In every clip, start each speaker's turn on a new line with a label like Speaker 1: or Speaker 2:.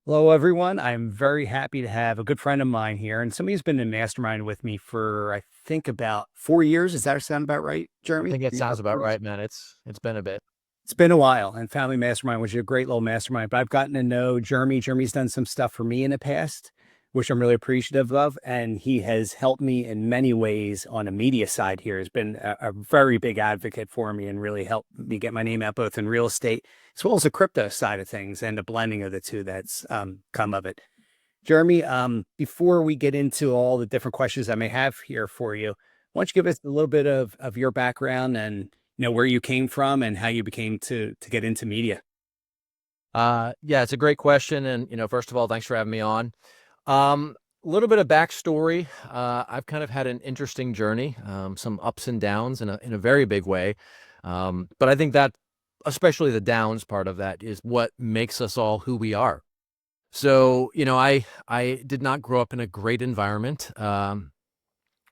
Speaker 1: Hello, everyone. I'm very happy to have a good friend of mine here, and somebody who's been in mastermind with me for I think about 4 years. Does that sound about right,
Speaker 2: I
Speaker 1: Jeremy?
Speaker 2: think it
Speaker 1: Yeah,
Speaker 2: sounds about right, man. It's been a bit.
Speaker 1: it's been a while, and Family Mastermind, which is a great little mastermind. But I've gotten to know Jeremy. Jeremy's done some stuff for me in the past, which I'm really appreciative of, and he has helped me in many ways on a media side. Here has been a very big advocate for me and really helped me get my name out both in real estate as well as the crypto side of things and the blending of the two that's come of it. Jeremy, before we get into all the different questions I may have here for you, why don't you give us a little bit of your background and where you came from and how you became to get into media?
Speaker 2: Yeah, it's a great question, and first of all, thanks for having me on. A little bit of backstory. I've kind of had an interesting journey, some ups and downs in a very big way. But I think that, especially the downs part of that, is what makes us all who we are. So, I did not grow up in a great environment.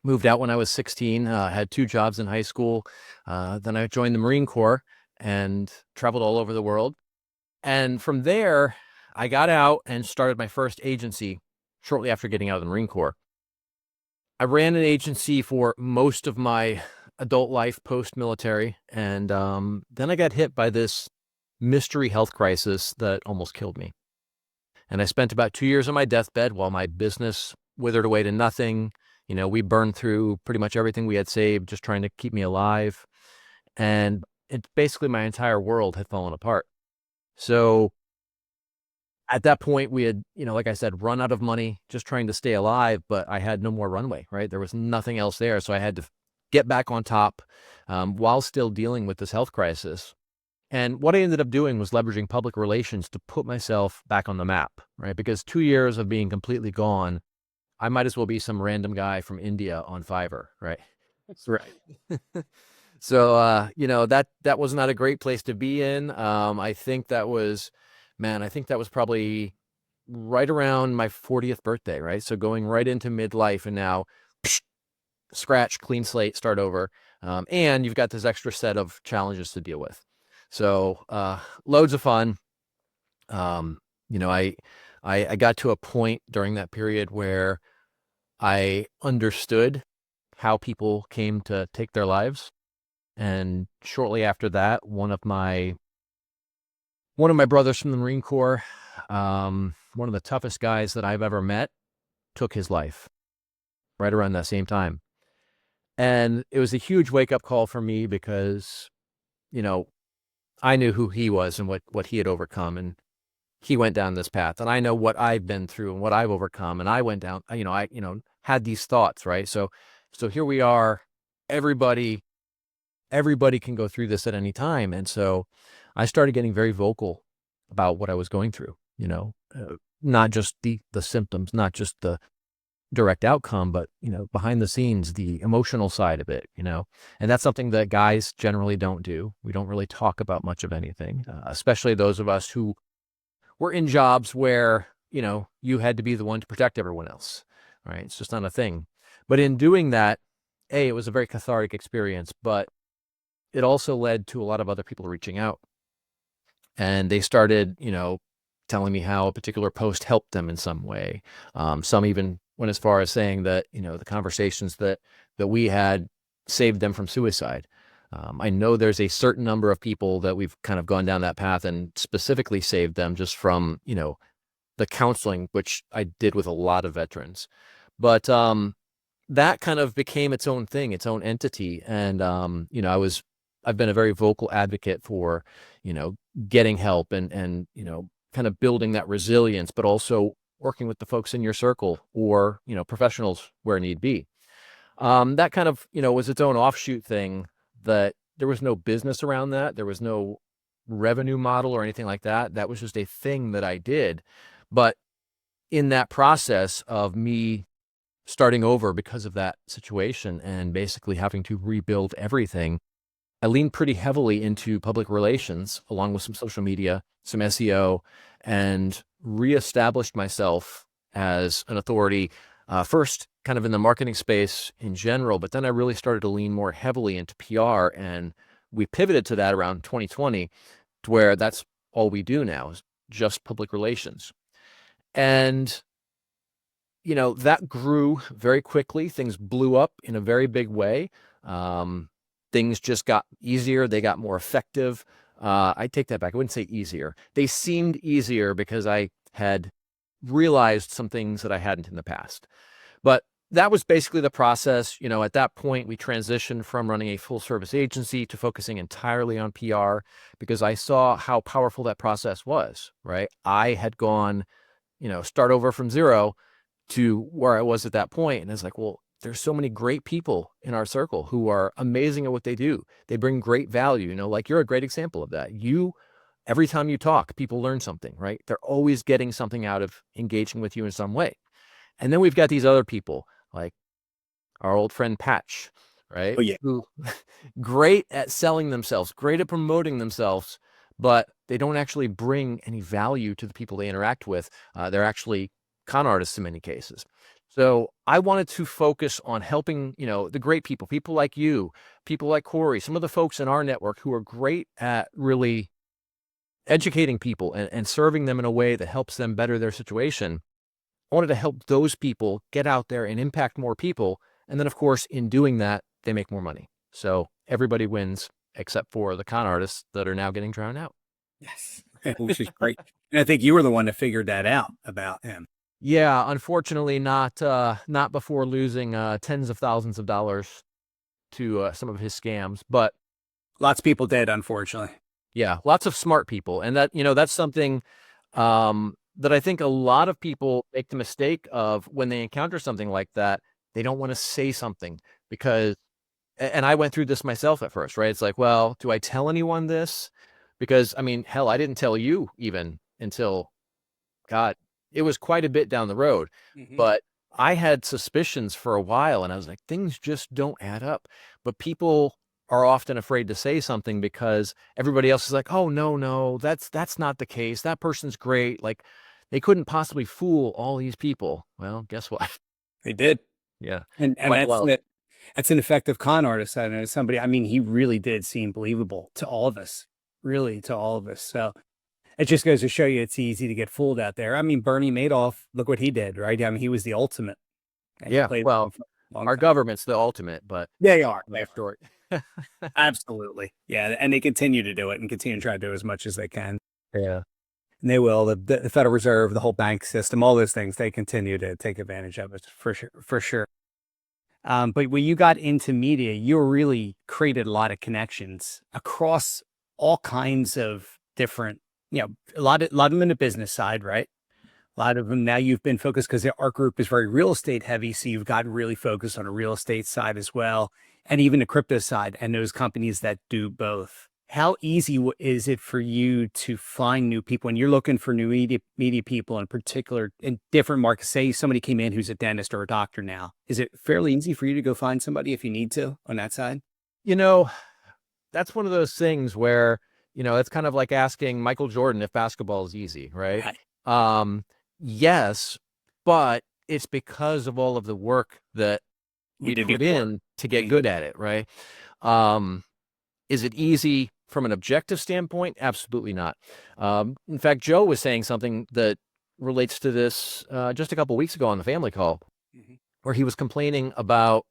Speaker 2: Moved out when I was 16, had two jobs in high school. Then I joined the Marine Corps and traveled all over the world. And from there, I got out and started my first agency shortly after getting out of the Marine Corps. I ran an agency for most of my adult life post-military, and then I got hit by this mystery health crisis that almost killed me. And I spent about 2 years on my deathbed while my business withered away to nothing. We burned through pretty much everything we had saved just trying to keep me alive. And it basically my entire world had fallen apart. So at that point, we had, like I said, run out of money just trying to stay alive, but I had no more runway, right? There was nothing else there. So I had to get back on top while still dealing with this health crisis. And what I ended up doing was leveraging public relations to put myself back on the map, right? Because 2 years of being completely gone, I might as well be some random guy from India on Fiverr, right?
Speaker 1: That's right.
Speaker 2: So, that was not a great place to be in. I think that was, man, I think that was probably right around my 40th birthday, right? So going right into midlife and now psh, scratch, clean slate, start over. And you've got this extra set of challenges to deal with. So, loads of fun. Um, you know, I, I got to a point during that period where I understood how people came to take their lives. And shortly after that, one of my brothers from the Marine Corps, one of the toughest guys that I've ever met, took his life right around that same time. And it was a huge wake up call for me because, you know, I knew who he was and what he had overcome. And he went down this path. And I know what I've been through and what I've overcome. And I went down, had these thoughts, right? So here we are. Everybody, everybody can go through this at any time. And so I started getting very vocal about what I was going through, not just the symptoms, not just the direct outcome, but, behind the scenes, the emotional side of it. And that's something that guys generally don't do. We don't really talk about much of anything, especially those of us who were in jobs where, you had to be the one to protect everyone else, right? It's just not a thing. But in doing that, it was a very cathartic experience, but it also led to a lot of other people reaching out. And they started, telling me how a particular post helped them in some way. Some even went as far as saying that, the conversations that we had saved them from suicide. I know there's a certain number of people that we've kind of gone down that path and specifically saved them just from, the counseling, which I did with a lot of veterans. But that kind of became its own thing, its own entity. And, I've been a very vocal advocate for, getting help and, kind of building that resilience, but also working with the folks in your circle or, professionals where need be. That kind of, was its own offshoot thing that there was no business around that. There was no revenue model or anything like that. That was just a thing that I did. But in that process of me starting over because of that situation and basically having to rebuild everything, I leaned pretty heavily into public relations along with some social media, some SEO, and reestablished myself as an authority, first kind of in the marketing space in general, but then I really started to lean more heavily into PR, and we pivoted to that around 2020 to where that's all we do now is just public relations. And, that grew very quickly. Things blew up in a very big way. Um, Things just got easier. They got more effective. I take that back. I wouldn't say easier. They seemed easier because I had realized some things that I hadn't in the past. But that was basically the process. At that point, we transitioned from running a full service agency to focusing entirely on PR because I saw how powerful that process was, right? I had gone, start over from zero to where I was at that point. And it's like, well, there's so many great people in our circle who are amazing at what they do. They bring great value, like you're a great example of that. Every time you talk, people learn something, right? They're always getting something out of engaging with you in some way. And then we've got these other people like our old friend Patch, right?
Speaker 1: Oh yeah.
Speaker 2: Who great at selling themselves, great at promoting themselves, but they don't actually bring any value to the people they interact with. They're actually con artists in many cases. So I wanted to focus on helping, the great people like you, people like Corey, some of the folks in our network who are great at really educating people and serving them in a way that helps them better their situation. I wanted to help those people get out there and impact more people. And then, of course, in doing that, they make more money. So everybody wins except for the con artists that are now getting drowned out.
Speaker 1: Yes. Which is great. And I think you were the one that figured that out about him.
Speaker 2: Yeah, unfortunately, not before losing tens of thousands of dollars to some of his scams. But
Speaker 1: Lots of people did, unfortunately.
Speaker 2: yeah, lots of smart people, and that's something that I think a lot of people make the mistake of when they encounter something like that. They don't want to say something because, and I went through this myself at first, right? It's like, well, do I tell anyone this? Because I mean, hell, I didn't tell you even until, God, it was quite a bit down the road.
Speaker 1: Hmm.
Speaker 2: But I had suspicions for a while and I was like, things just don't add up. But people are often afraid to say something because everybody else is like, oh, no, that's not the case. That person's great. Like they couldn't possibly fool all these people. Well, guess what?
Speaker 1: They did.
Speaker 2: Yeah.
Speaker 1: And
Speaker 2: Quite well.
Speaker 1: that's an effective con artist. I know somebody, I mean, he really did seem believable to all of us, really to all of us. So it just goes to show you it's easy to get fooled out there. I mean, Bernie Madoff, look what he did, right? I mean, he was the ultimate and he
Speaker 2: Yeah.
Speaker 1: played
Speaker 2: Well,
Speaker 1: for a long
Speaker 2: our
Speaker 1: time.
Speaker 2: government's the ultimate, but
Speaker 1: They are. They
Speaker 2: another
Speaker 1: are.
Speaker 2: story.
Speaker 1: Absolutely. Yeah. And they continue to do it and continue to try to do as much as they can.
Speaker 2: Yeah.
Speaker 1: And they will. The Federal Reserve, the whole bank system, all those things, they continue to take advantage of it for sure. For sure. But when you got into media, you really created a lot of connections across all kinds of different, a lot of them in the business side, right? A lot of them now you've been focused because our group is very real estate heavy. So you've gotten really focused on a real estate side as well, and even the crypto side and those companies that do both. How easy is it for you to find new people when you're looking for new media people in particular in different markets? Say somebody came in who's a dentist or a doctor now. Is it fairly easy for you to go find somebody if you need to on that side?
Speaker 2: You know, that's one of those things where, it's kind of like asking Michael Jordan if basketball is easy, right?
Speaker 1: Right.
Speaker 2: Um, yes, but it's because of all of the work that
Speaker 1: You
Speaker 2: we
Speaker 1: did
Speaker 2: put
Speaker 1: before.
Speaker 2: in to get good at it, right? Um, is it easy from an objective standpoint? Absolutely not. In fact, Joe was saying something that relates to this just a couple weeks ago on the family call,
Speaker 1: Mhm.
Speaker 2: where he was complaining about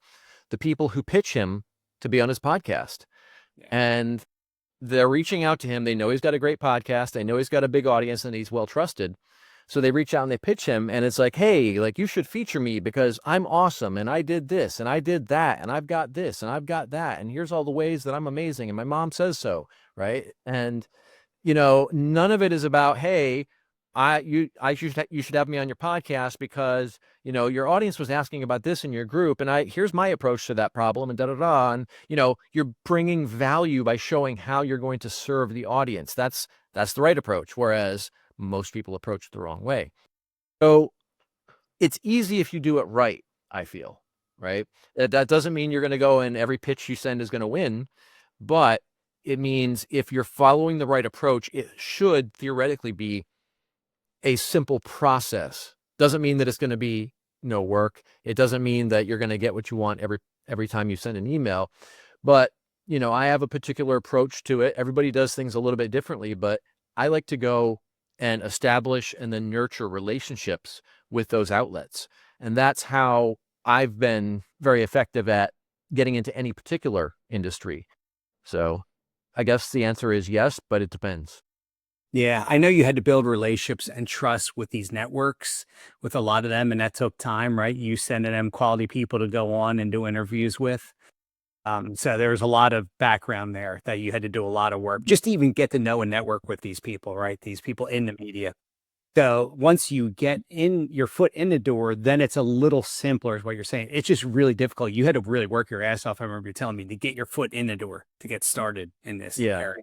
Speaker 2: the people who pitch him to be on his podcast.
Speaker 1: Yeah.
Speaker 2: And they're reaching out to him. They know he's got a great podcast. They know he's got a big audience and he's well trusted. So they reach out and they pitch him and it's like, hey, like you should feature me because I'm awesome and I did this and I did that and I've got this and I've got that and here's all the ways that I'm amazing and my mom says so, right? And none of it is about, hey, you should have me on your podcast because your audience was asking about this in your group, and here's my approach to that problem, and da da da. And you're bringing value by showing how you're going to serve the audience. That's the right approach. Whereas most people approach it the wrong way. So it's easy if you do it right. I feel right. That doesn't mean you're going to go and every pitch you send is going to win, but it means if you're following the right approach, it should theoretically be a simple process. Doesn't mean that it's going to be no work. It doesn't mean that you're going to get what you want every time you send an email. But, I have a particular approach to it. Everybody does things a little bit differently, but I like to go and establish and then nurture relationships with those outlets. And that's how I've been very effective at getting into any particular industry. So I guess the answer is yes, but it depends.
Speaker 1: Yeah, I know you had to build relationships and trust with these networks, with a lot of them, and that took time, right? You sending them quality people to go on and do interviews with. So there was a lot of background there that you had to do a lot of work just to even get to know and network with these people, right? These people in the media. So once you get in your foot in the door, then it's a little simpler, is what you're saying. It's just really difficult. You had to really work your ass off. I remember you telling me to get your foot in the door to get started in this
Speaker 2: Yeah.
Speaker 1: area.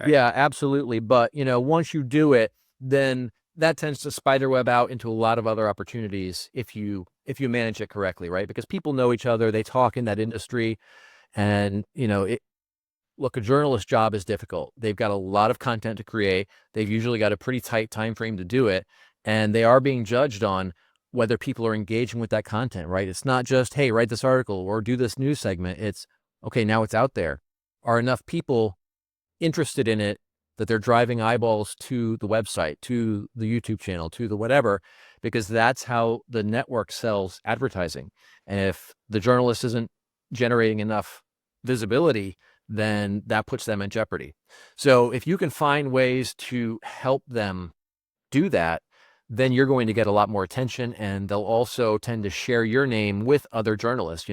Speaker 1: Right.
Speaker 2: Yeah, absolutely. But, once you do it, then that tends to spider web out into a lot of other opportunities if you manage it correctly, right? Because people know each other, they talk in that industry, and, look, a journalist job is difficult. They've got a lot of content to create. They've usually got a pretty tight time frame to do it, and they are being judged on whether people are engaging with that content, right? It's not just, hey, write this article or do this news segment. It's, okay, now it's out there. Are enough people interested in it that they're driving eyeballs to the website, to the YouTube channel, to the whatever, because that's how the network sells advertising. And if the journalist isn't generating enough visibility, then that puts them in jeopardy. So if you can find ways to help them do that, then you're going to get a lot more attention, and they'll also tend to share your name with other journalists.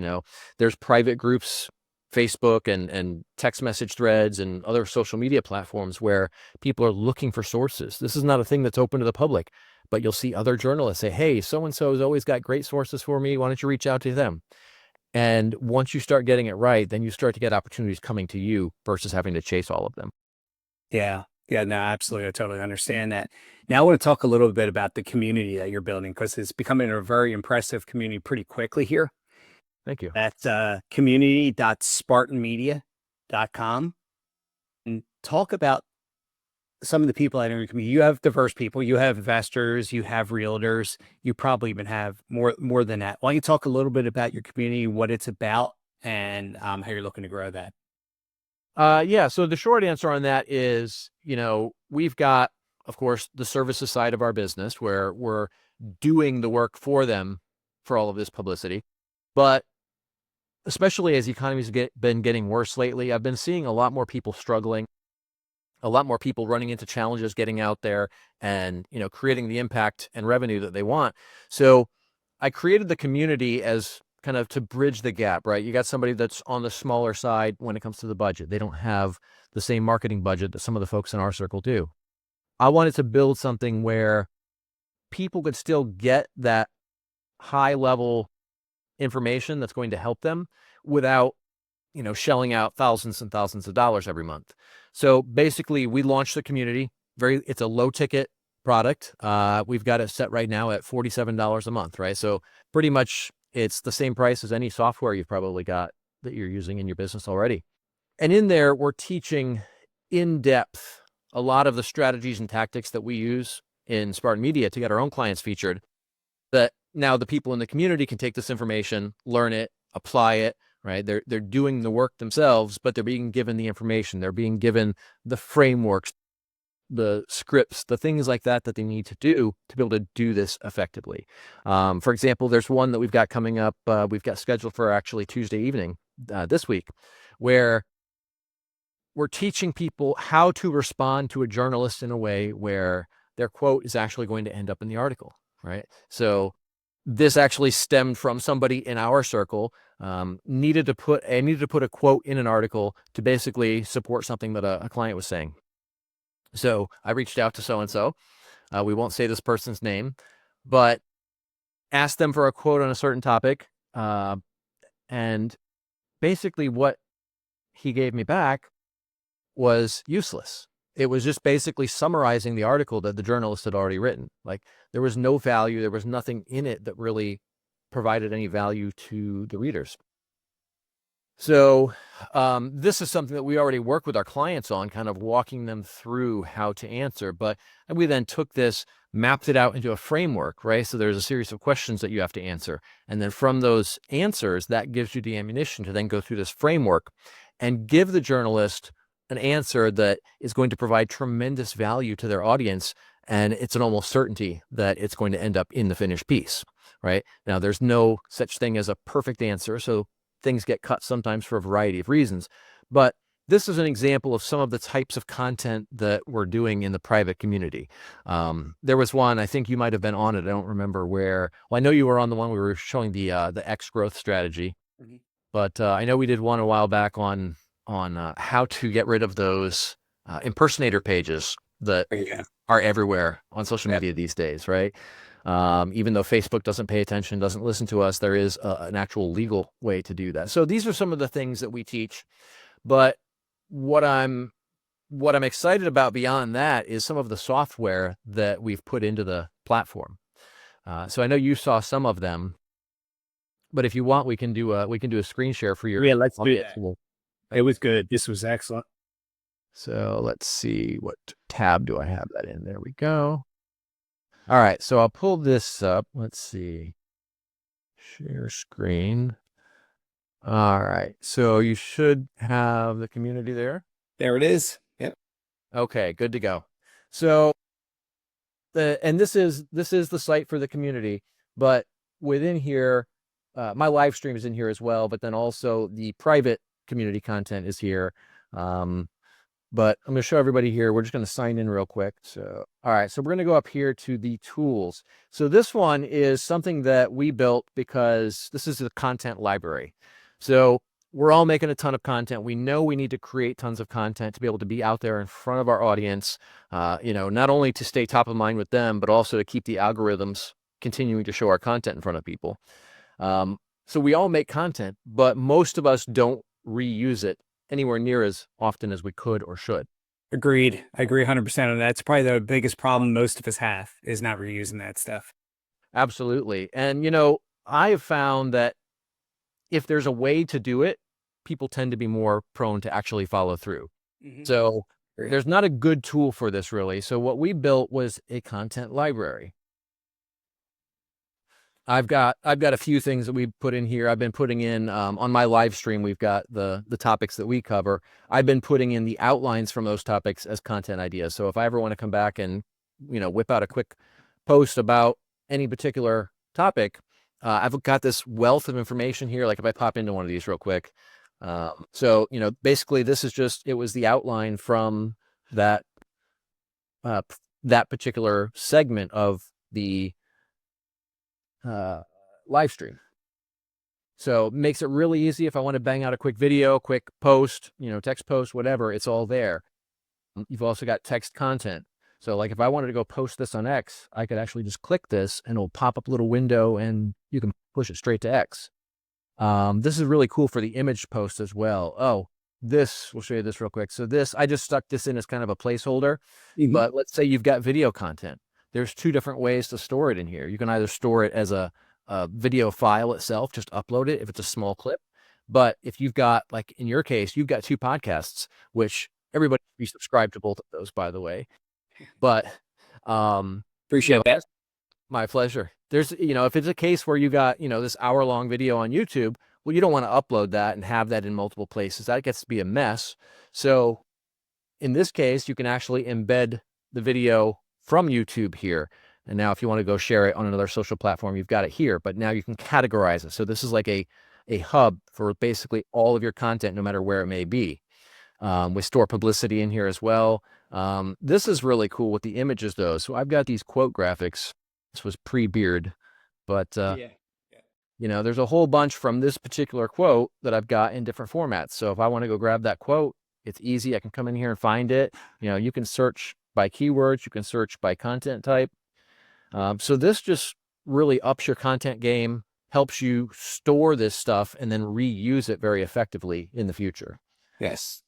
Speaker 2: There's private groups, Facebook and text message threads and other social media platforms where people are looking for sources. This is not a thing that's open to the public, but you'll see other journalists say, hey, so-and-so has always got great sources for me. Why don't you reach out to them? And once you start getting it right, then you start to get opportunities coming to you versus having to chase all of them.
Speaker 1: Yeah. Yeah. No, absolutely. I totally understand that. Now I want to talk a little bit about the community that you're building because it's becoming a very impressive community pretty quickly here.
Speaker 2: Thank you.
Speaker 1: That's community.spartanmedia.com. And talk about some of the people I know in your community. You have diverse people, you have investors, you have realtors, you probably even have more than that. Why don't you talk a little bit about your community, what it's about, and how you're looking to grow that?
Speaker 2: Yeah. So the short answer on that is, we've got, of course, the services side of our business where we're doing the work for them for all of this publicity. But especially as the economy's been getting worse lately, I've been seeing a lot more people struggling, a lot more people running into challenges getting out there and, creating the impact and revenue that they want. So I created the community as kind of to bridge the gap, right? You got somebody that's on the smaller side when it comes to the budget. They don't have the same marketing budget that some of the folks in our circle do. I wanted to build something where people could still get that high level information that's going to help them without, shelling out thousands and thousands of dollars every month. So basically we launched the community. It's a low ticket product. We've got it set right now at $47 a month, right? So pretty much it's the same price as any software you've probably got that you're using in your business already. And in there, we're teaching in depth a lot of the strategies and tactics that we use in Spartan Media to get our own clients featured, that now the people in the community can take this information, learn it, apply it, right? They're doing the work themselves, but they're being given the information. They're being given the frameworks, the scripts, the things like that they need to do to be able to do this effectively. For example, there's one that we've got coming up. We've got scheduled for actually Tuesday evening this week, where we're teaching people how to respond to a journalist in a way where their quote is actually going to end up in the article, right? So this actually stemmed from somebody in our circle needed to put a quote in an article to basically support something that a client was saying. So I reached out to so-and-so. We won't say this person's name, but asked them for a quote on a certain topic. And basically what he gave me back was useless. It was just basically summarizing the article that the journalist had already written. Like, there was no value. There was nothing in it that really provided any value to the readers. So this is something that we already work with our clients on, kind of walking them through how to answer. But we then took this, mapped it out into a framework, right? So there's a series of questions that you have to answer. And then from those answers, that gives you the ammunition to then go through this framework and give the journalist an answer that is going to provide tremendous value to their audience, and it's an almost certainty that it's going to end up in the finished piece, right? Now, there's no such thing as a perfect answer, so things get cut sometimes for a variety of reasons, but this is an example of some of the types of content that we're doing in the private community. There was one, I think you might have been on it, I don't remember where. Well, I know you were on the one we were showing the X growth strategy,
Speaker 1: Mhm.
Speaker 2: but I know we did one a while back on how to get rid of those impersonator pages that
Speaker 1: Yeah.
Speaker 2: are everywhere on social
Speaker 1: Yep.
Speaker 2: media these days, right? Even though Facebook doesn't pay attention, doesn't listen to us, there is an actual legal way to do that. So these are some of the things that we teach. But what I'm excited about beyond that is some of the software that we've put into the platform. So I know you saw some of them, but if you want, we can do a screen share for your
Speaker 1: Yeah, let's do
Speaker 2: audience.
Speaker 1: that. It was good. This was excellent.
Speaker 2: So let's see, what tab do I have that in? There we go. All right, so I'll pull this up. Let's see. Share screen. All right, so you should have the community there.
Speaker 1: There it is. Yep.
Speaker 2: Okay, good to go. So and this is the site for the community, but within here, my live stream is in here as well, but then also the private community content is here. But I'm going to show everybody here. We're just going to sign in real quick. So, all right. So we're going to go up here to the tools. So this one is something that we built because this is a content library. So we're all making a ton of content. We know we need to create tons of content to be able to be out there in front of our audience, not only to stay top of mind with them, but also to keep the algorithms continuing to show our content in front of people. So we all make content, but most of us don't reuse it anywhere near as often as we could or should.
Speaker 1: Agreed. I agree 100% on that. It's probably the biggest problem most of us have is not reusing that stuff.
Speaker 2: Absolutely. And, I have found that if there's a way to do it, people tend to be more prone to actually follow through.
Speaker 1: Mhm.
Speaker 2: So
Speaker 1: Agree.
Speaker 2: there's not a good tool for this really. So what we built was a content library. I've got a few things that we put in here. I've been putting in on my live stream. We've got the topics that we cover. I've been putting in the outlines from those topics as content ideas. So if I ever want to come back and whip out a quick post about any particular topic, I've got this wealth of information here. Like if I pop into one of these real quick, so basically this is just it was the outline from that that particular segment of the live stream. So it makes it really easy if I want to bang out a quick video, quick post, text post, whatever, it's all there. You've also got text content. So like if I wanted to go post this on X, I could actually just click this and it'll pop up a little window and you can push it straight to X. This is really cool for the image post as well. Oh, we'll show you this real quick. So I just stuck this in as kind of a placeholder, but let's say you've got video content. There's two different ways to store it in here. You can either store it as a video file itself, just upload it if it's a small clip. But if you've got, like in your case, you've got two podcasts, which everybody should be subscribed to both of those, by the way. But
Speaker 1: Appreciate that.
Speaker 2: my pleasure. There's, if it's a case where you got, this hour-long video on YouTube, well, you don't want to upload that and have that in multiple places. That gets to be a mess. So in this case, you can actually embed the video from YouTube here. And now if you want to go share it on another social platform, you've got it here, but now you can categorize it. So this is like a hub for basically all of your content, no matter where it may be. We store publicity in here as well. This is really cool with the images though. So I've got these quote graphics. This was pre-beard, but there's a whole bunch from this particular quote that I've got in different formats. So if I want to go grab that quote, it's easy. I can come in here and find it. You can search by keywords. You can search by content type. So this just really ups your content game, helps you store this stuff and then reuse it very effectively in the future.
Speaker 1: Yes.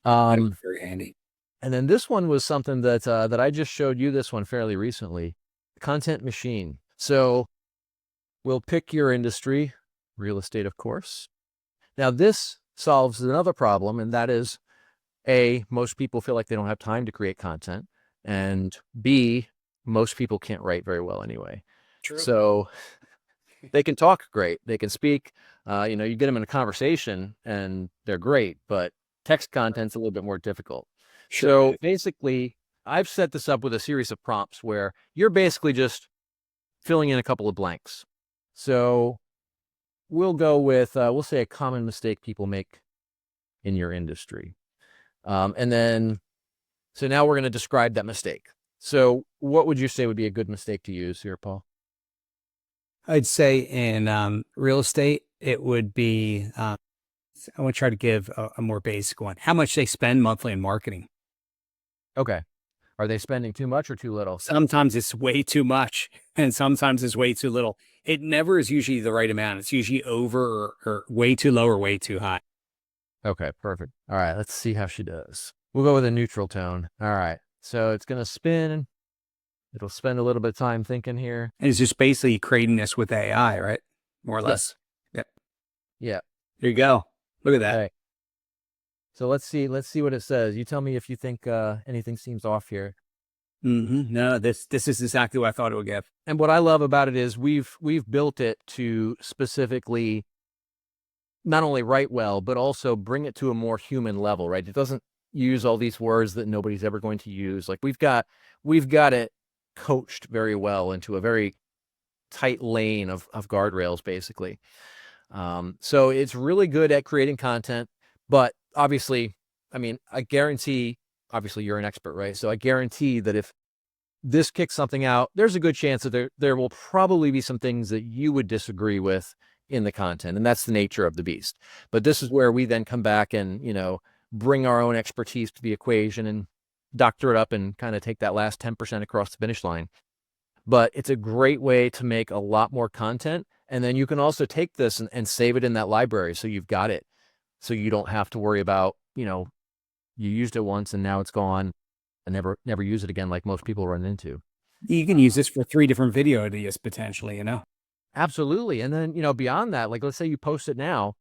Speaker 1: Very handy.
Speaker 2: And then this one was something that I just showed you this one fairly recently, Content Machine. So we'll pick your industry, real estate, of course. Now this solves another problem, and that is A, most people feel like they don't have time to create content, and B, most people can't write very well anyway.
Speaker 1: True.
Speaker 2: So they can talk great, they can speak, you get them in a conversation and they're great, but Text content's a little bit more difficult.
Speaker 1: Sure.
Speaker 2: So basically, I've set this up with a series of prompts where you're basically just filling in a couple of blanks. So we'll go with, we'll say a common mistake people make in your industry. And then, so now we're going to describe that mistake. So what would you say would be a good mistake to use here, Paul?
Speaker 1: I'd say in real estate, it would be, I want to try to give a more basic one. How much they spend monthly in marketing.
Speaker 2: Okay. Are they spending too much or too little?
Speaker 1: Sometimes it's way too much and sometimes it's way too little. It never is usually the right amount. It's usually over or way too low or way too high.
Speaker 2: Okay, perfect. All right, let's see how she does. We'll go with a neutral tone. All right. So it's going to spin. It'll spend a little bit of time thinking here.
Speaker 1: And it's just basically creating this with AI, right? More or less. Yep.
Speaker 2: Yeah.
Speaker 1: There you go. Look at that.
Speaker 2: Okay. So let's see what it says. You tell me if you think anything seems off here.
Speaker 1: No, this is exactly what I thought it would give.
Speaker 2: And what I love about it is we've built it to specifically not only write well, but also bring it to a more human level, right? It doesn't use all these words that nobody's ever going to use. Like we've got it coached very well into a very tight lane of guardrails, basically. So it's really good at creating content, but obviously, I mean, I guarantee, obviously you're an expert, right? So I guarantee that if this kicks something out, there's a good chance that there will probably be some things that you would disagree with in the content. And that's the nature of the beast. But this is where we then come back and, bring our own expertise to the equation and doctor it up and kind of take that last 10% across the finish line. But it's a great way to make a lot more content. And then you can also take this and save it in that library. So you've got it. So you don't have to worry about, you used it once and now it's gone and never use it again like most people run into.
Speaker 1: You can use this for 3 different video ideas potentially,
Speaker 2: Absolutely. And then, beyond that, like let's say you post it now,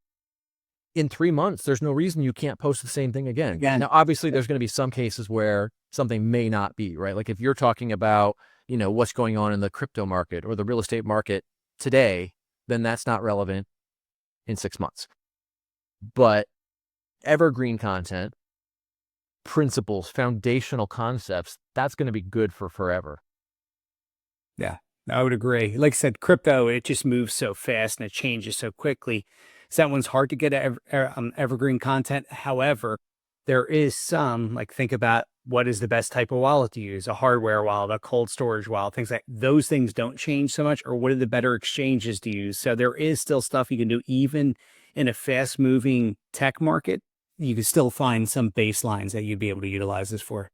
Speaker 2: in 3 months, there's no reason you can't post the same thing again. Now, obviously, there's going to be some cases where something may not be, right? Like if you're talking about, what's going on in the crypto market or the real estate market today, then that's not relevant in 6 months. But evergreen content, principles, foundational concepts, that's going to be good for forever.
Speaker 1: Yeah, I would agree. Like I said, crypto, it just moves so fast and it changes so quickly. So that one's hard to get evergreen content. However, there is some, like think about what is the best type of wallet to use, a hardware wallet, a cold storage wallet, things like those things don't change so much, or what are the better exchanges to use? So there is still stuff you can do even in a fast moving tech market. You can still find some baselines that you'd be able to utilize this for.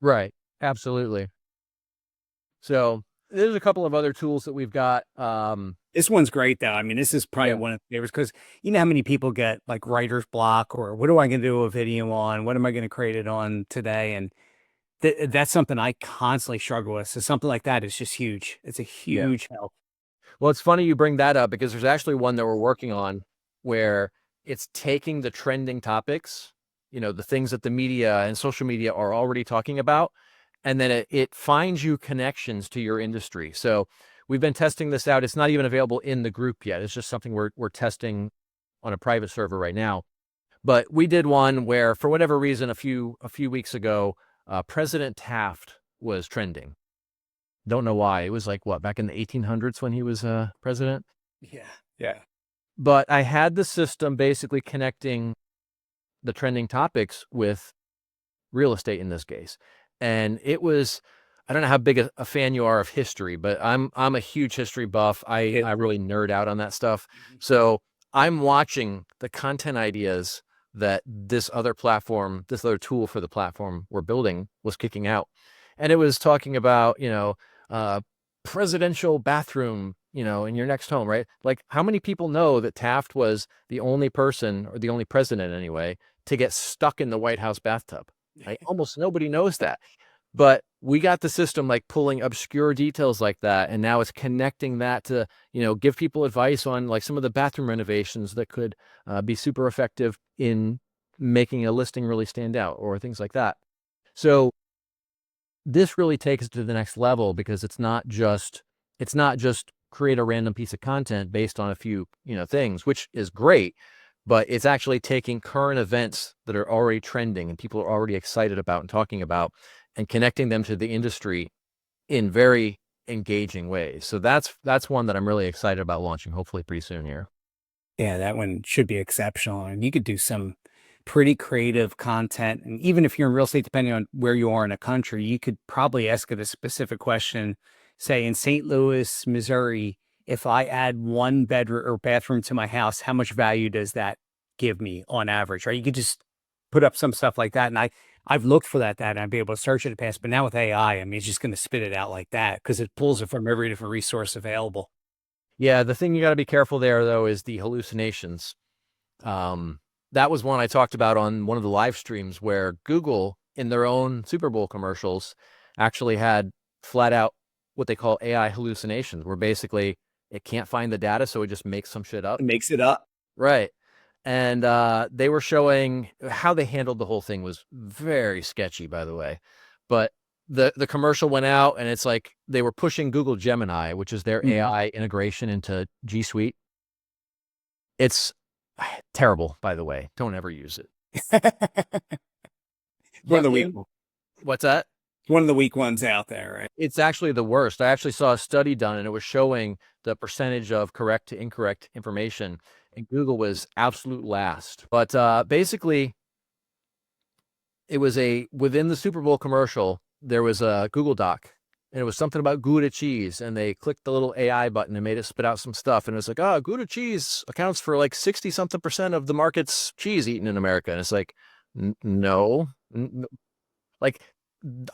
Speaker 2: Right. Absolutely. So there's a couple of other tools that we've got.
Speaker 1: This one's great though. I mean, this is probably one of the favorites because you know how many people get like writer's block or what am I going to do a video on? What am I going to create it on today? And that's something I constantly struggle with. So something like that is just huge. It's a huge help.
Speaker 2: Well, it's funny you bring that up because there's actually one that we're working on where it's taking the trending topics, the things that the media and social media are already talking about, and then it finds you connections to your industry. So we've been testing this out. It's not even available in the group yet. It's just something we're testing on a private server right now. But we did one where, for whatever reason, a few weeks ago, President Taft was trending. Don't know why. It was like back in the 1800s when he was president.
Speaker 1: Yeah.
Speaker 2: But I had the system basically connecting the trending topics with real estate in this case. And it was, I don't know how big a fan you are of history, but I'm a huge history buff. I really nerd out on that stuff. So I'm watching the content ideas that this other tool for the platform we're building was kicking out. And it was talking about, presidential bathroom, in your next home, right? Like how many people know that Taft was the only person, or the only president anyway, to get stuck in the White House bathtub? Like almost nobody knows that. But we got the system like pulling obscure details like that. And now it's connecting that to, give people advice on like some of the bathroom renovations that could be super effective in making a listing really stand out or things like that. So this really takes it to the next level because it's not just create a random piece of content based on a few, things, which is great. but it's actually taking current events that are already trending and people are already excited about and talking about and connecting them to the industry in very engaging ways. So that's one that I'm really excited about launching, hopefully pretty soon here.
Speaker 1: Yeah, that one should be exceptional. And you could do some pretty creative content. And even if you're in real estate, depending on where you are in a country, you could probably ask it a specific question. Say in St. Louis, Missouri, if I add one bedroom or bathroom to my house, how much value does that give me on average? Right. You could just put up some stuff like that. And I've looked for that and I'd be able to search it in the past. But now with AI, I mean, it's just going to spit it out like that because it pulls it from every different resource available.
Speaker 2: Yeah, the thing you got to be careful there though is the hallucinations. That was one I talked about on one of the live streams where Google in their own Super Bowl commercials actually had flat out what they call AI hallucinations, where basically it can't find the data, so it just makes some shit up.
Speaker 1: It makes it up.
Speaker 2: Right. And they were showing how they handled the whole thing was very sketchy, by the way. But the commercial went out and it's like they were pushing Google Gemini, which is their
Speaker 1: Mhm.
Speaker 2: AI integration into G Suite. It's terrible, by the way. Don't ever use it.
Speaker 1: One of
Speaker 2: But
Speaker 1: the weak ones.
Speaker 2: what's that?
Speaker 1: One of the weak ones out there, right?
Speaker 2: It's actually the worst. I actually saw a study done and it was showing the percentage of correct to incorrect information, and Google was absolute last. But basically, it was within the Super Bowl commercial, there was a Google Doc, and it was something about Gouda cheese, and they clicked the little AI button and made it spit out some stuff, and it was like, oh, Gouda cheese accounts for like 60-something% of the market's cheese eaten in America, and it's like, no, like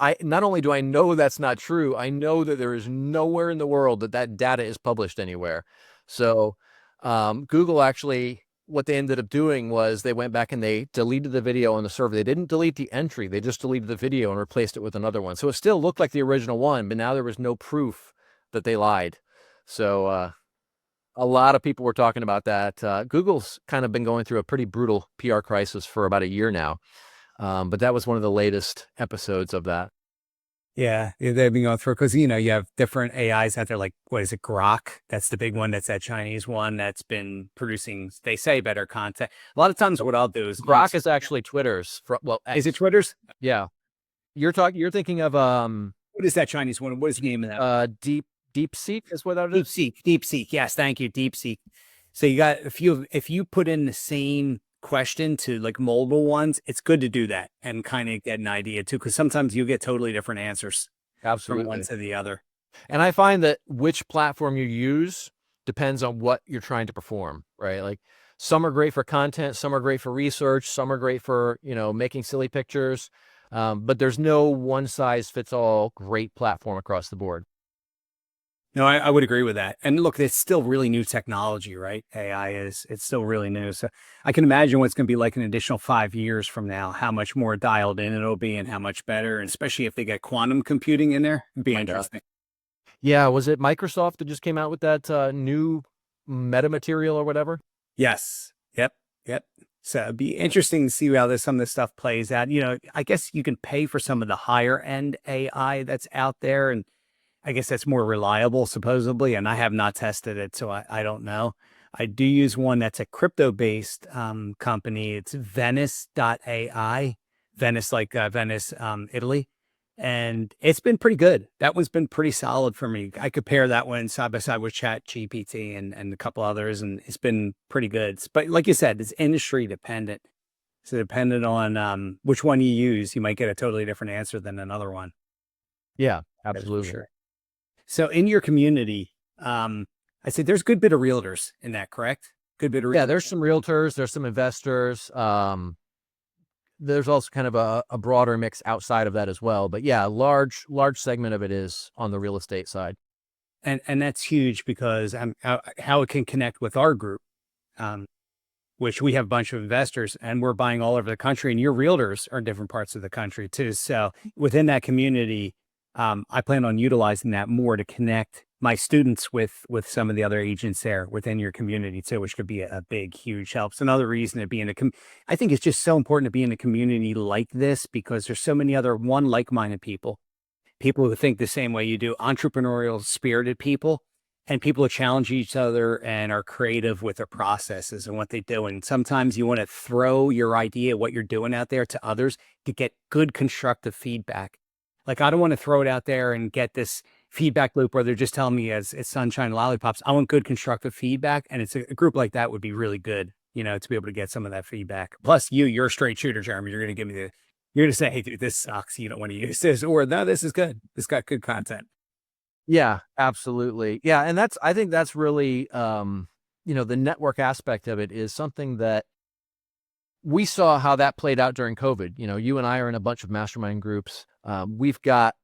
Speaker 2: I not only do I know that's not true, I know that there is nowhere in the world that that data is published anywhere. So Google actually, what they ended up doing was they went back and they deleted the video on the server. They didn't delete the entry. They just deleted the video and replaced it with another one. So it still looked like the original one, but now there was no proof that they lied. So a lot of people were talking about that. Google's kind of been going through a pretty brutal PR crisis for about a year now. But that was one of the latest episodes of that.
Speaker 1: Yeah, they've been going through because you know you have different AIs out there. Like what is it, Grok? That's the big one. That's that Chinese one that's been producing. They say better content. A lot of times, what I'll do is
Speaker 2: Grok is actually Twitter's. Well,
Speaker 1: is it
Speaker 2: X.
Speaker 1: Twitter's?
Speaker 2: Yeah, you're thinking of
Speaker 1: What is that Chinese one? What is the name of that?
Speaker 2: DeepSeek is what that is.
Speaker 1: DeepSeek. Yes, thank you, DeepSeek. So you got if you put in the same question to like mobile ones, it's good to do that and kind of get an idea too, because sometimes you get totally different answers from one
Speaker 2: Absolutely.
Speaker 1: to the other.
Speaker 2: And I find that which platform you use depends on what you're trying to perform, right? Like some are great for content, some are great for research, some are great for, making silly pictures. But there's no one size fits all great platform across the board.
Speaker 1: No, I would agree with that. And look, it's still really new technology, right? AI it's still really new. So I can imagine what's going to be like an additional 5 years from now, how much more dialed in it'll be and how much better. And especially if they get quantum computing in there, it'd be interesting.
Speaker 2: Yeah, was it Microsoft that just came out with that new metamaterial or whatever?
Speaker 1: Yes. Yep. Yep. So it'd be interesting to see how some of this stuff plays out. You know, I guess you can pay for some of the higher end AI that's out there. And I guess that's more reliable, supposedly, and I have not tested it, so I don't know. I do use one that's a crypto-based company. It's Venice.ai, Venice like Venice, Italy, and it's been pretty good. That one's been pretty solid for me. I compare that one side by side with Chat GPT and a couple others, and it's been pretty good. But like you said, it's industry dependent. So dependent on which one you use, you might get a totally different answer than another one.
Speaker 2: Yeah,
Speaker 1: That is for
Speaker 2: absolutely.
Speaker 1: sure. So in your community, I said there's a good bit of realtors in that, correct? Good bit of
Speaker 2: Yeah, there's some realtors, there's some investors. There's also kind of a broader mix outside of that as well. But yeah, large segment of it is on the real estate side.
Speaker 1: and that's huge because how it can connect with our group, um, which we have a bunch of investors and we're buying all over the country, and your realtors are in different parts of the country too. So within that community, I plan on utilizing that more to connect my students with some of the other agents there within your community too, which could be a big, huge help. It's another reason to be in I think it's just so important to be in a community like this because there's so many other like-minded people who think the same way you do, entrepreneurial spirited people. and people challenge each other and are creative with their processes and what they do. And sometimes you want to throw your idea, what you're doing out there to others to get good constructive feedback. Like, I don't want to throw it out there and get this feedback loop where they're just telling me as it's sunshine and lollipops. I want good constructive feedback. And it's a group like that would be really good, to be able to get some of that feedback. Plus you're a straight shooter, Jeremy. You're going to give me you're going to say, hey, dude, this sucks. You don't want to use this, or no, this is good. This got good content.
Speaker 2: Yeah, absolutely. Yeah, and I think that's really, the network aspect of it is something that we saw how that played out during COVID. You and I are in a bunch of mastermind groups. We've got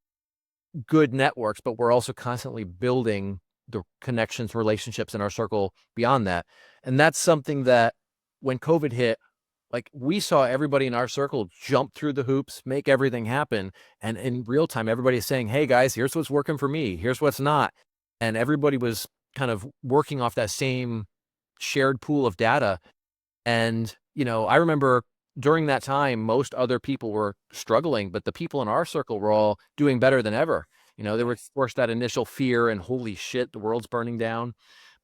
Speaker 2: good networks, but we're also constantly building the connections, relationships in our circle beyond that. And that's something that when COVID hit, like, we saw everybody in our circle jump through the hoops, make everything happen. And in real time, everybody's saying, hey guys, here's what's working for me. Here's what's not. And everybody was kind of working off that same shared pool of data. And, I remember during that time, most other people were struggling, but the people in our circle were all doing better than ever. There was, of course, that initial fear and holy shit, the world's burning down.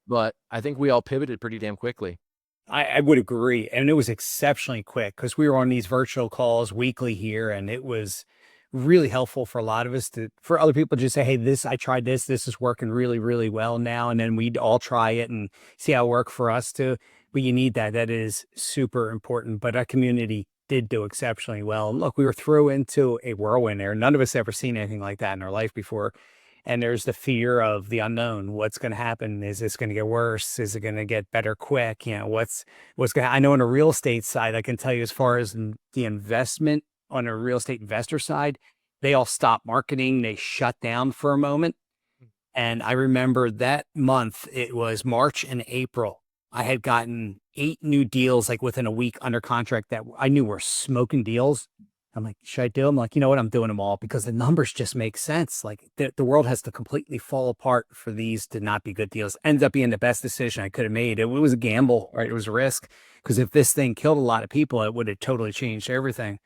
Speaker 2: But I think we all pivoted pretty damn quickly.
Speaker 1: I would agree. And it was exceptionally quick because we were on these virtual calls weekly here. And it was really helpful for a lot of us for other people to just say, hey, I tried this. This is working really, really well now. And then we'd all try it and see how it worked for us too. But you need that. That is super important. But our community did do exceptionally well. And look, we were thrown into a whirlwind there. None of us ever seen anything like that in our life before. And there's the fear of the unknown. What's going to happen? Is this going to get worse? Is it going to get better quick? What's going to, I know on a real estate side, I can tell you as far as the investment on a real estate investor side, they all stopped marketing. They shut down for a moment. And I remember that month, it was March and April. I had gotten 8 new deals like within a week under contract that I knew were smoking deals. I'm like, should I do them? Like, you know what? I'm doing them all because the numbers just make sense. Like the world has to completely fall apart for these to not be good deals. Ended up being the best decision I could have made. It was a gamble, right? It was a risk because if this thing killed a lot of people, it would have totally changed everything.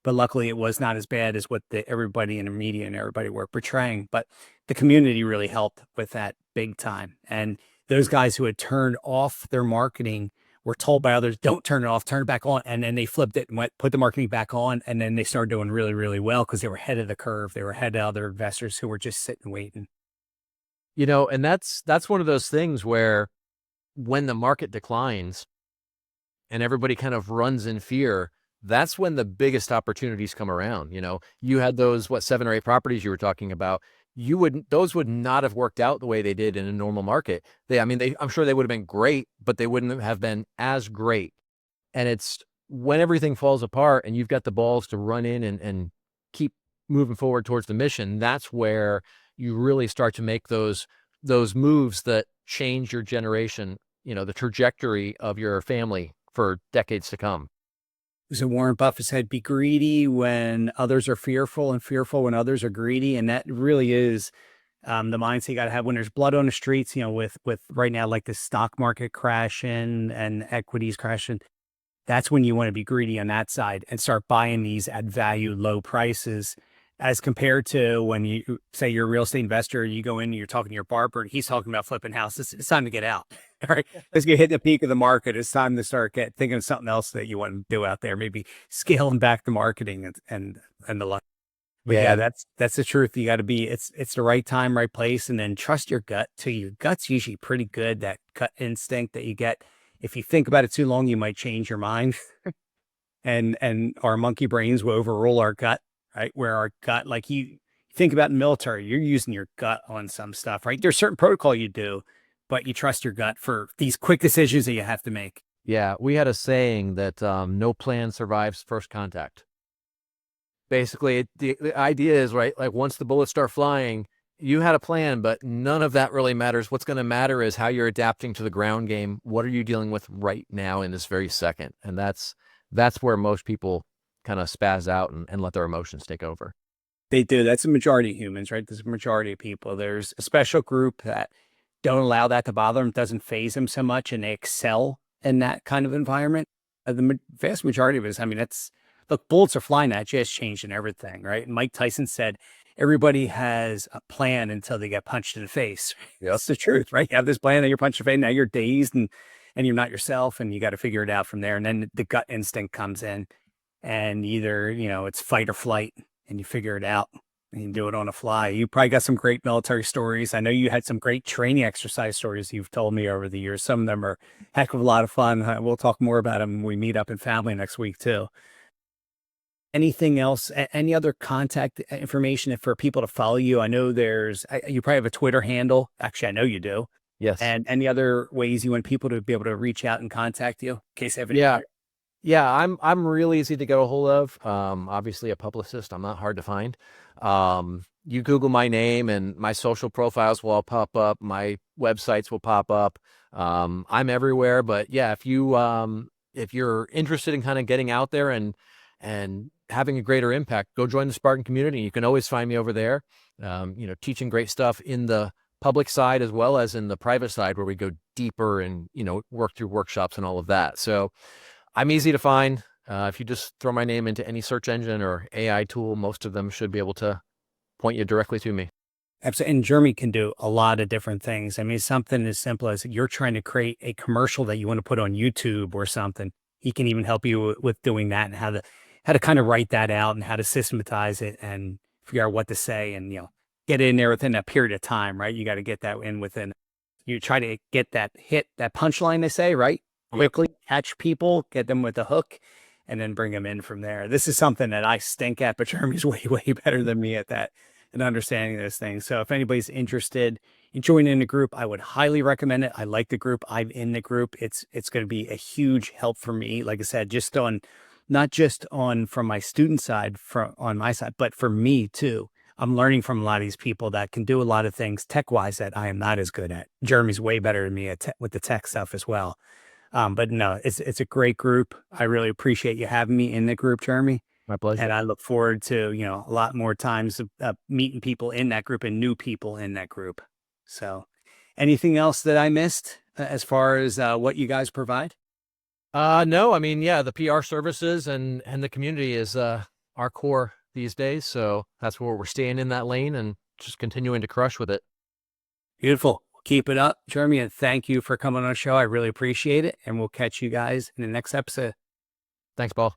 Speaker 1: But luckily it was not as bad as what everybody in the media and everybody were portraying. But the community really helped with that big time. And those guys who had turned off their marketing were told by others, don't turn it off, turn it back on. And then they flipped it and put the marketing back on. And then they started doing really, really well because they were ahead of the curve. They were ahead of other investors who were just sitting waiting.
Speaker 2: And that's one of those things where when the market declines and everybody kind of runs in fear, that's when the biggest opportunities come around. You had those, 7 or 8 properties you were talking about. Those would not have worked out the way they did in a normal market. I'm sure they would have been great, but they wouldn't have been as great. And it's when everything falls apart and you've got the balls to run in and keep moving forward towards the mission, that's where you really start to make those moves that change your generation, the trajectory of your family for decades to come.
Speaker 1: So Warren Buffett said, be greedy when others are fearful and fearful when others are greedy. And that really is the mindset you got to have when there's blood on the streets, with right now, like the stock market crashing and equities crashing. That's when you want to be greedy on that side and start buying these at value, low prices, as compared to when you say you're a real estate investor, you go in and you're talking to your barber and he's talking about flipping houses. It's time to get out. All right. Let's get hit the peak of the market. It's time to start thinking of something else that you want to do out there. Maybe scaling back the marketing and the like. But yeah, that's the truth. You got to be, it's the right time, right place. And then trust your gut too. Your gut's usually pretty good. That gut instinct that you get. If you think about it too long, you might change your mind. and our monkey brains will overrule our gut, right? Where our gut, like you think about in the military, you're using your gut on some stuff, right? There's certain protocol you do, but you trust your gut for these quick decisions that you have to make.
Speaker 2: Yeah, we had a saying that no plan survives first contact. Basically, the idea is, right, like once the bullets start flying, you had a plan, but none of that really matters. What's going to matter is how you're adapting to the ground game. What are you dealing with right now in this very second? And that's where most people kind of spaz out and let their emotions take over.
Speaker 1: They do. That's a majority of humans, right? There's a majority of people. There's a special group that don't allow that to bother them, doesn't phase them so much, and they excel in that kind of environment. The vast majority of us, I mean, look, bullets are flying at you, it's changing everything, right? And Mike Tyson said, everybody has a plan until they get punched in the face.
Speaker 2: Yep.
Speaker 1: That's the truth, right? You have this plan and you're punched in the face. Now you're dazed and you're not yourself and you got to figure it out from there. And then the gut instinct comes in and either, it's fight or flight and you figure it out and you do it on the fly. You probably got some great military stories. I know you had some great training exercise stories you've told me over the years. Some of them are heck of a lot of fun. We'll talk more about them when we meet up in family next week too. Anything else? Any other contact information for people to follow you? I know you probably have a Twitter handle. Actually, I know you do.
Speaker 2: Yes.
Speaker 1: And any other ways you want people to be able to reach out and contact you in case they have any?
Speaker 2: Yeah. Yeah, I'm really easy to get a hold of. Obviously a publicist. I'm not hard to find. You Google my name and my social profiles will all pop up. My websites will pop up. I'm everywhere. But yeah, if you're interested in kind of getting out there and having a greater impact, go join the Spartan community. You can always find me over there. Teaching great stuff in the public side as well as in the private side where we go deeper and work through workshops and all of that. So I'm easy to find. If you just throw my name into any search engine or AI tool, most of them should be able to point you directly to me.
Speaker 1: Absolutely. And Jeremy can do a lot of different things. I mean, something as simple as you're trying to create a commercial that you want to put on YouTube or something. He can even help you with doing that and how to kind of write that out and how to systematize it and figure out what to say and, get it in there within a period of time, right? You got to get that in within, you try to get that punchline, they say, right? Quickly catch people, get them with a hook, and then bring them in from there. This is something that I stink at, but Jeremy's way, way better than me at that and understanding those things. So if anybody's interested in joining the group, I would highly recommend it. I like the group. I'm in the group. It's going to be a huge help for me. Like I said, not just on from my student side, on my side, but for me too. I'm learning from a lot of these people that can do a lot of things tech-wise that I am not as good at. Jeremy's way better than me with the tech stuff as well. But no, it's a great group. I really appreciate you having me in the group, Jeremy.
Speaker 2: My pleasure.
Speaker 1: And I look forward to, a lot more times of meeting people in that group and new people in that group. So anything else that I missed as far as what you guys provide?
Speaker 2: No, I mean, yeah, the PR services and the community is our core these days. So that's where we're staying in that lane and just continuing to crush with it.
Speaker 1: Beautiful. Keep it up, Jeremy, and thank you for coming on the show. I really appreciate it. And we'll catch you guys in the next episode.
Speaker 2: Thanks, Paul.